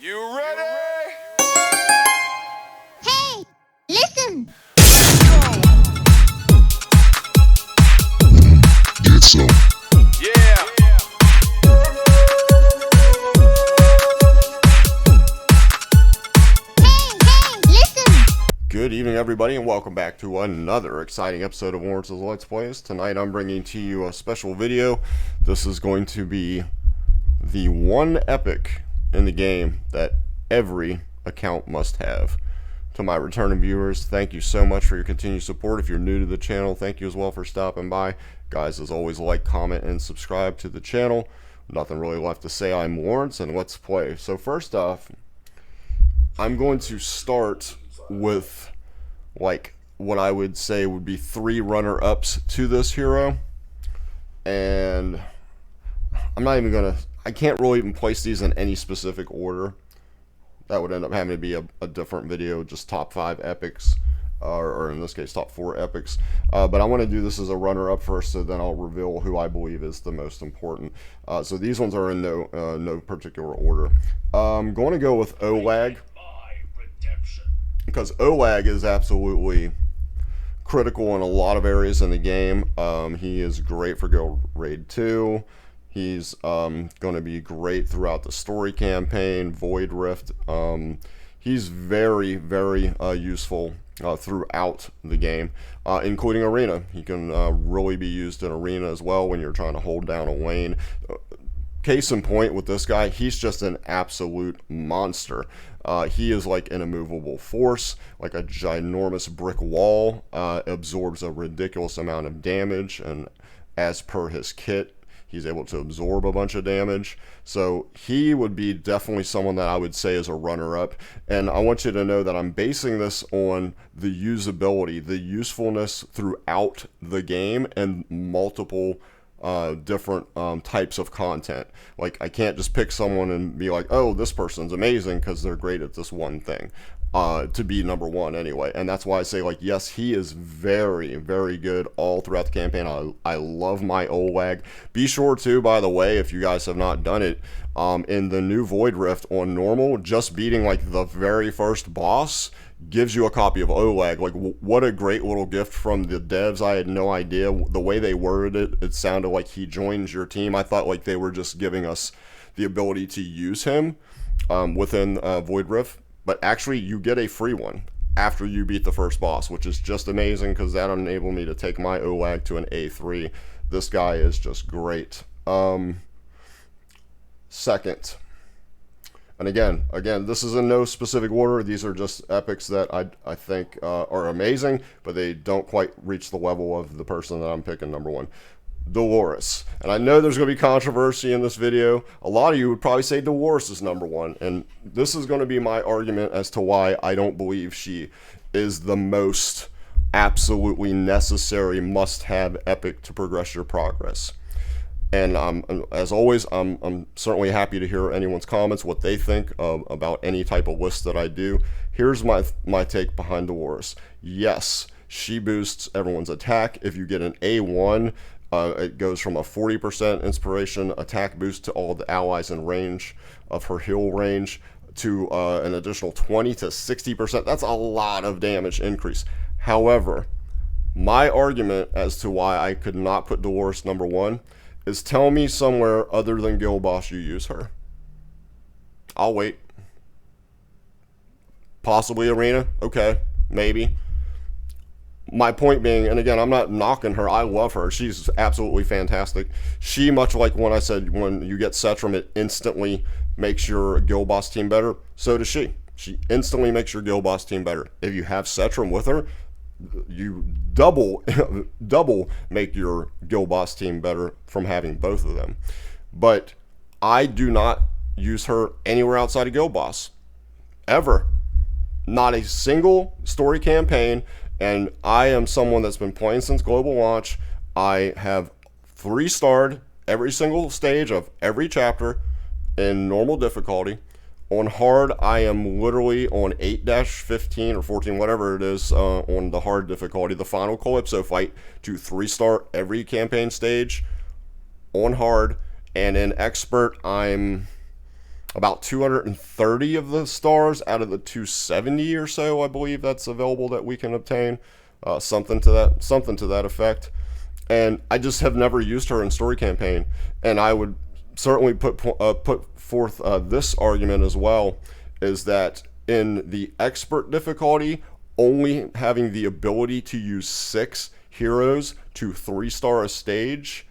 You ready? Hey, listen! Get some. Yeah. Hey, listen! Good evening, everybody, and welcome back to another exciting episode of Lawrence's Let's Plays. Tonight I'm bringing to you a special video. This is going to be the one epic in the game that every account must have. To my returning viewers, thank you so much for your continued support. If you're new to the channel, thank you as well for stopping by. Guys, as always, like, comment, and subscribe to the channel. Nothing really left to say. I'm Lawrence, and let's play. So first off, I'm going to start with like what I would say would be 3 runner-ups to this hero, and I'm not even gonna, I can't really even place these in any specific order. That would end up having to be a different video, just top 5 epics, or in this case top 4 epics, but I want to do this as a runner-up first, so then I'll reveal who I believe is the most important. So these ones are in no particular order. I'm going to go with Olag, because Olag is absolutely critical in a lot of areas in the game. He is great for Guild Raid 2. He's going to be great throughout the story campaign, Void Rift. He's very, very useful throughout the game, including Arena. He can really be used in Arena as well when you're trying to hold down a lane. Case in point with this guy, he's just an absolute monster. He is like an immovable force, like a ginormous brick wall, absorbs a ridiculous amount of damage, and as per his kit, he's able to absorb a bunch of damage. So he would be definitely someone that I would say is a runner-up. And I want you to know that I'm basing this on the usability, the usefulness throughout the game, and multiple different types of content. Like, I can't just pick someone and be like, oh, this person's amazing because they're great at this one thing, to be number one anyway. And that's why I say, like, yes, he is very, very good all throughout the campaign. I love my Olag. Be sure to, by the way, if you guys have not done it, in the new Void Rift on normal, just beating like the very first boss gives you a copy of Olag. Like, what a great little gift from the devs. I had no idea. The way they worded it, it sounded like he joins your team. I thought like they were just giving us the ability to use him within Void Rift, but actually you get a free one after you beat the first boss, which is just amazing because that enabled me to take my Olag to an A3. This guy is just great. Second, and again, this is in no specific order. These are just epics that I think are amazing, but they don't quite reach the level of the person that I'm picking number one, Dolores. And I know there's going to be controversy in this video. A lot of you would probably say Dolores is number one, and this is going to be my argument as to why I don't believe she is the most absolutely necessary must-have epic to progress your progress. And as always, I'm certainly happy to hear anyone's comments, what they think about any type of list that I do. Here's my take behind Dolores. Yes, she boosts everyone's attack. If you get an A1, it goes from a 40% inspiration attack boost to all the allies in range of her heal range to an additional 20 to 60%. That's a lot of damage increase. However, my argument as to why I could not put Dolores number one is, tell me somewhere other than Guild Boss you use her. I'll wait. Possibly Arena? Okay, maybe. My point being, and again, I'm not knocking her, I love her. She's absolutely fantastic. She, much like when I said when you get Cetrum, it instantly makes your Guild Boss team better, so does she. She instantly makes your Guild Boss team better. If you have Cetrum with her, you double make your Guild Boss team better from having both of them. But I do not use her anywhere outside of Guild Boss, ever. Not a single story campaign. And I am someone that's been playing since global launch. I have 3-starred every single stage of every chapter in normal difficulty. On hard, I am literally on 8-15 or 14, whatever it is, on the hard difficulty, the final Calypso fight, to 3-star every campaign stage on hard. And in expert, I'm about 230 of the stars out of the 270 or so, I believe that's available that we can obtain. Something to that effect. And I just have never used her in story campaign, and I would certainly put forth this argument as well, is that in the expert difficulty, only having the ability to use 6 heroes to 3-star a stage,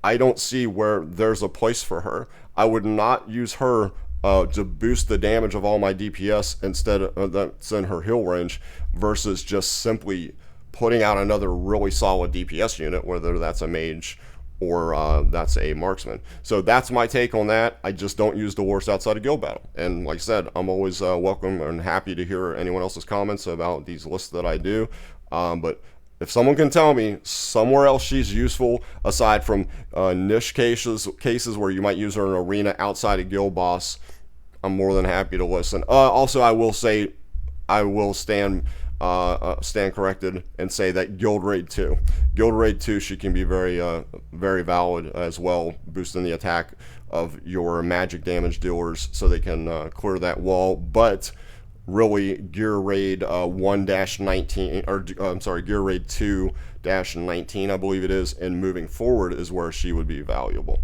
I don't see where there's a place for her. I would not use her to boost the damage of all my DPS instead of that's in her heal range, versus just simply putting out another really solid DPS unit, whether that's a mage or that's a marksman. So that's my take on that. I just don't use Dolores outside of guild battle. And like I said, I'm always welcome and happy to hear anyone else's comments about these lists that I do. But if someone can tell me somewhere else she's useful, aside from niche cases where you might use her in an arena outside of guild boss, I'm more than happy to listen. Also, I will say, I will stand corrected and say that Guild Raid 2, she can be very valid as well, boosting the attack of your magic damage dealers so they can clear that wall. But really, Gear Raid 1-19, or I'm sorry, Gear Raid 2-19, I believe it is, and moving forward is where she would be valuable.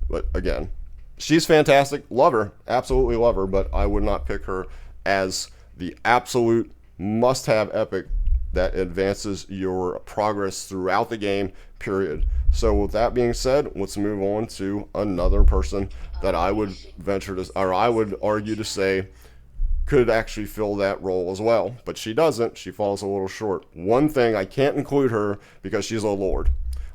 But again, she's fantastic, love her, absolutely love her, but I would not pick her as the absolute must-have epic that advances your progress throughout the game, period. So with that being said, let's move on to another person that I would venture to, or I would argue to say, could actually fill that role as well. But she doesn't. She falls a little short. One thing, I can't include her because she's a lord.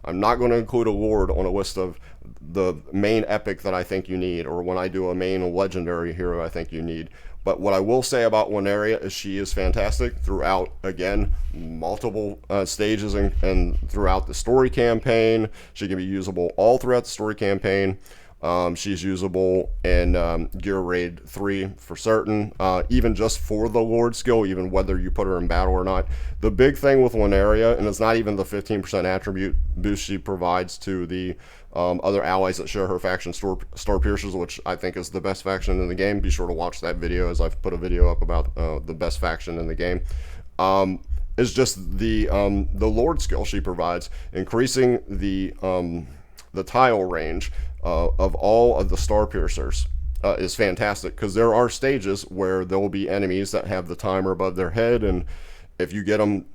I'm not going to include a lord on a list of the main epic that I think you need, or when I do a main legendary hero I think you need. But what I will say about Wineria is she is fantastic throughout, again, multiple stages and throughout the story campaign. She can be usable all throughout the story campaign. She's usable in Gear Raid 3 for certain, even just for the Lord skill, even whether you put her in battle or not. The big thing with Wineria, and it's not even the 15% attribute boost she provides to the other allies that share her faction, Star Piercers, which I think is the best faction in the game. Be sure to watch that video, as I've put a video up about the best faction in the game. Is just the Lord skill she provides, increasing the tile range of all of the Star Piercers is fantastic, because there are stages where there will be enemies that have the timer above their head, and if you get them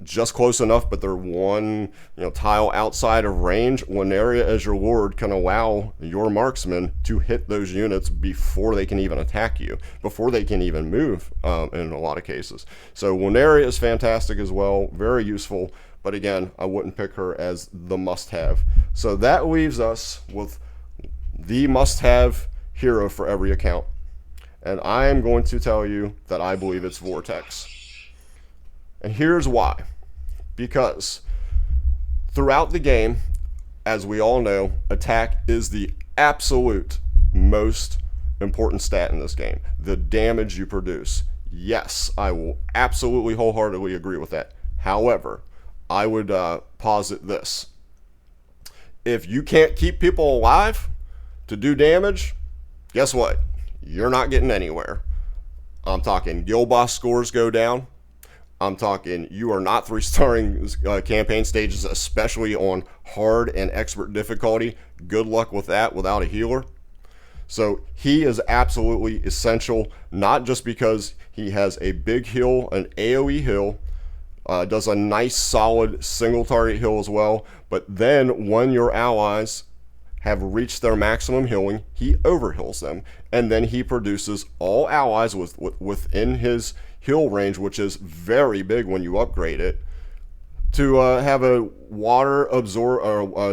just close enough, but they're one tile outside of range, Wineria as your lord can allow your marksman to hit those units before they can even attack you, before they can even move in a lot of cases. So Wineria is fantastic as well, very useful, but again, I wouldn't pick her as the must-have. So that leaves us with the must-have hero for every account, and I am going to tell you that I believe it's Vortex. And here's why. Because throughout the game, as we all know, attack is the absolute most important stat in this game. The damage you produce. Yes, I will absolutely wholeheartedly agree with that. However, I would posit this. If you can't keep people alive to do damage, guess what? You're not getting anywhere. I'm talking guild boss scores go down. I'm talking you are not 3-starring campaign stages, especially on hard and expert difficulty. Good luck with that without a healer. So he is absolutely essential, not just because he has a big heal, an AoE heal, does a nice solid single target heal as well, but then when your allies have reached their maximum healing, he overheals them, and then he produces all allies within his heal range, which is very big when you upgrade it, to have a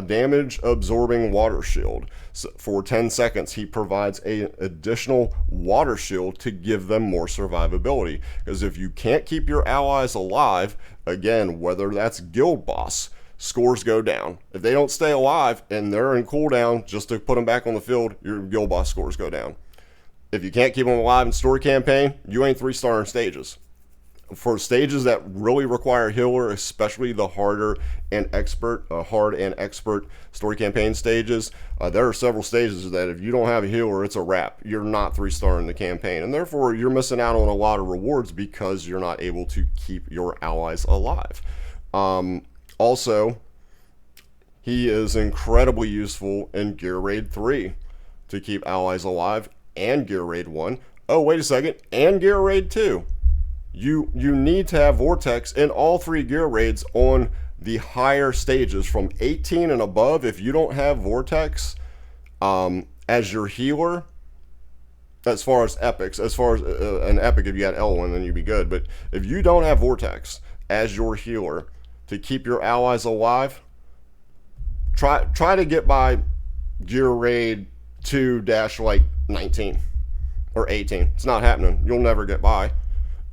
damage absorbing water shield. So for 10 seconds, he provides an additional water shield to give them more survivability. Because if you can't keep your allies alive, again, whether that's guild boss, scores go down. If they don't stay alive and they're in cooldown just to put them back on the field, your guild boss scores go down. If you can't keep them alive in story campaign, you ain't 3-starring stages. for stages that really require healer, especially the harder and hard and expert story campaign stages, there are several stages that if you don't have a healer, it's a wrap. You're not 3-starring the campaign, and therefore you're missing out on a lot of rewards because you're not able to keep your allies alive. Also, he is incredibly useful in Gear Raid 3 to keep allies alive, and Gear Raid 1. Oh, wait a second, and Gear Raid 2. You need to have Vortex in all 3 Gear Raids on the higher stages from 18 and above. If you don't have Vortex as your healer, as far as epics, as far as an epic, if you had L1, then you'd be good. But if you don't have Vortex as your healer to keep your allies alive, try to get by Gear Raid 2-19 or 18. It's not happening. You'll never get by.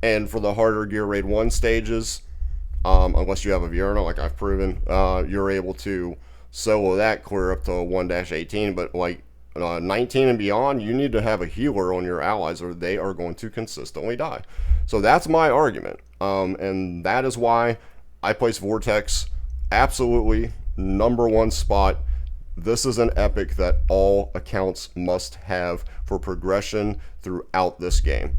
And for the harder Gear Raid 1 stages, unless you have a Vierna, like I've proven, you're able to solo that clear up to 1-18. But like 19 and beyond, you need to have a healer on your allies or they are going to consistently die. So that's my argument. And that is why I place Vortex absolutely #1 spot. This is an epic that all accounts must have for progression throughout this game.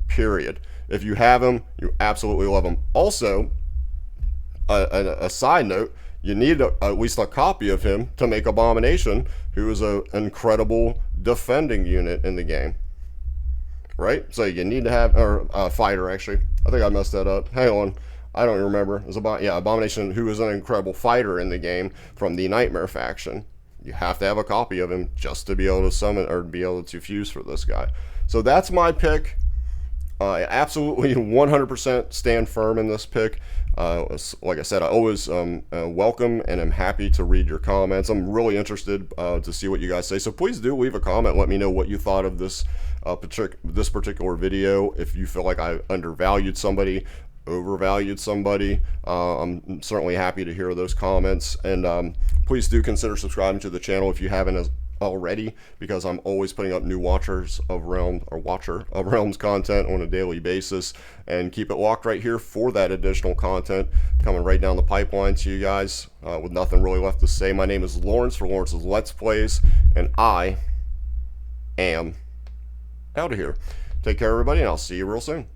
Period. If you have him, you absolutely love him. Also, a side note, you need at least a copy of him to make Abomination, who is an incredible defending unit in the game. Right? So you need to have, or fighter actually. I think I messed that up. Hang on. I don't remember. It's about, yeah, Abomination, who is an incredible fighter in the game from the Nightmare faction. You have to have a copy of him just to be able to summon or be able to fuse for this guy. So that's my pick. I absolutely 100% stand firm in this pick. Like I said, I always welcome and am happy to read your comments. I'm really interested to see what you guys say. So please do leave a comment. Let me know what you thought of this particular video. If you feel like I undervalued somebody, overvalued somebody, I'm certainly happy to hear those comments. And please do consider subscribing to the channel if you haven't already, because I'm always putting up new Watcher of Realms content on a daily basis, and keep it locked right here for that additional content coming right down the pipeline to you guys. With nothing really left to say, my name is Lawrence for Lawrence's Let's Plays, and I am out of here. Take care, everybody, and I'll see you real soon.